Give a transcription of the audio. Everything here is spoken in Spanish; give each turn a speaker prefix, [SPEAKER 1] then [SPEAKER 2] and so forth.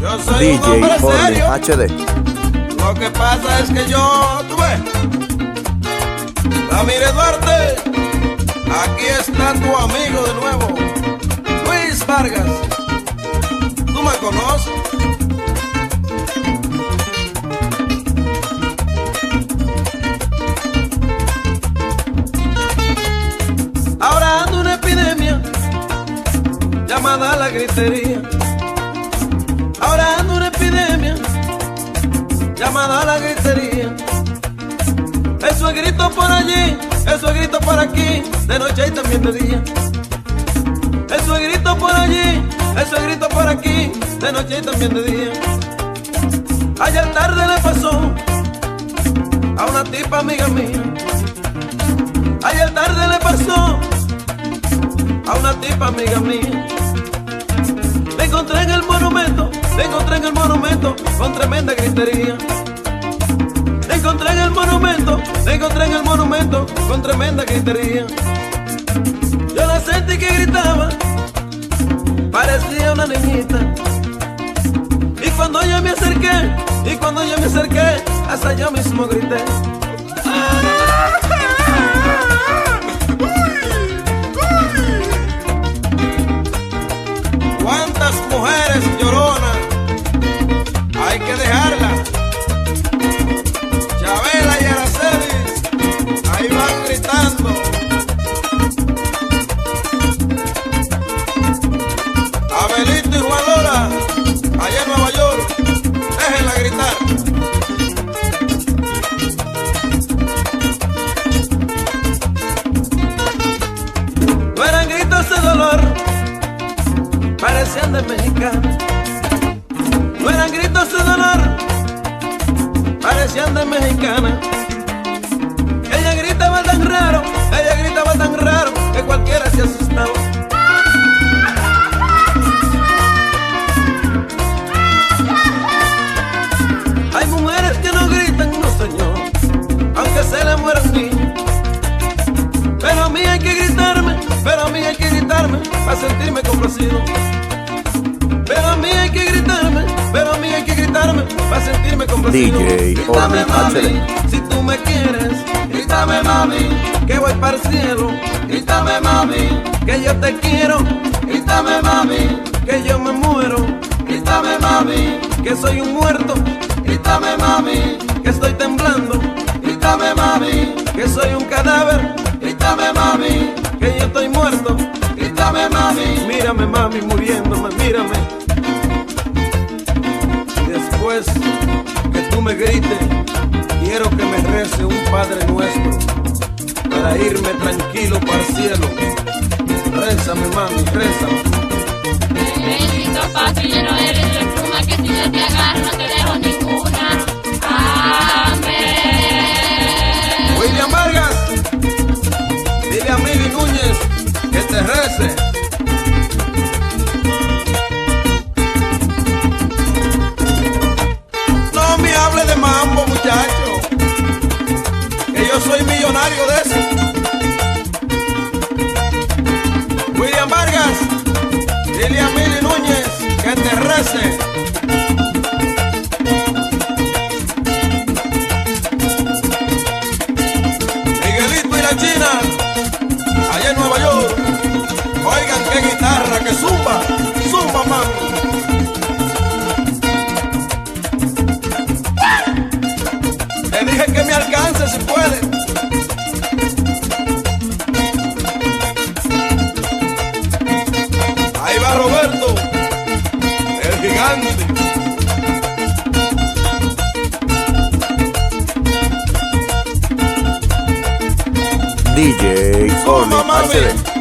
[SPEAKER 1] Yo soy un
[SPEAKER 2] DJ
[SPEAKER 1] hombre
[SPEAKER 2] Orly
[SPEAKER 1] serio.
[SPEAKER 2] HD.
[SPEAKER 1] Lo que pasa es que yo, tú ves, Ramírez Duarte, aquí está tu amigo de nuevo, Luis Vargas. ¿Tú me conoces? Ahora anda una epidemia llamada la gritería. Ahora anda una epidemia llamada la gritería. Eso es grito por allí, eso es grito por aquí, de noche y también de día. Eso es grito por allí, eso es grito por aquí, de noche y también de día. Ayer tarde le pasó a una tipa amiga mía. Ayer tarde le pasó a una tipa amiga mía. La encontré en el monumento, la encontré en el monumento con tremenda gritería. La encontré en el monumento, la encontré en el monumento con tremenda gritería. Yo la sentí que gritaba, parecía una niñita. Y cuando yo me acerqué, hasta yo mismo grité. ¿Cuántas mujeres lloronas hay que dejarlas? Chabela y Araceli, ahí van gritando. Abelito y Juan Lora, allá en Nueva York, déjenla gritar. No eran gritos de dolor, parecían de mexicana. No eran gritos de dolor, parecían de mexicana. Ella gritaba tan raro, que cualquiera se asustaba. Hay mujeres que no gritan, no señor, aunque se le muera un niño. Pero a mí hay que gritarme, para sentirme complacido. Pero a mí hay que gritarme, para sentirme complacido.
[SPEAKER 2] DJ
[SPEAKER 1] Grítame
[SPEAKER 2] Orly
[SPEAKER 1] mami,
[SPEAKER 2] HD.
[SPEAKER 1] si tú me quieres. Grítame mami, que voy para el cielo. Grítame mami, que yo te quiero. Grítame mami, que yo me muero. Grítame mami, que soy un muerto. Grítame mami, que estoy temblando. Grítame mami, que soy un cadáver. Grítame mami, que yo estoy muerto. Grítame mami, mírame mami muriéndome, mírame. Y después que tú me grites, quiero que me rece un Padre Nuestro para irme tranquilo para el cielo. Rézame mami, rézame.
[SPEAKER 3] Bendito papi lleno de río y pluma, que si yo te agarro no te dejo ninguna. Amén.
[SPEAKER 1] William Vargas, dile a Mili Núñez que te rece. No me hable de mambo, muchacho, que yo soy millonario de eso. William Vargas, dile a Mili Núñez que te rece. Miguelito y la China, allá en Nueva York, oigan qué guitarra, que zumba, zumba mami. Le dije que me alcance si puede. Ahí va Roberto, el gigante.
[SPEAKER 2] DJ Orly
[SPEAKER 1] Zumba, mami.
[SPEAKER 2] HD.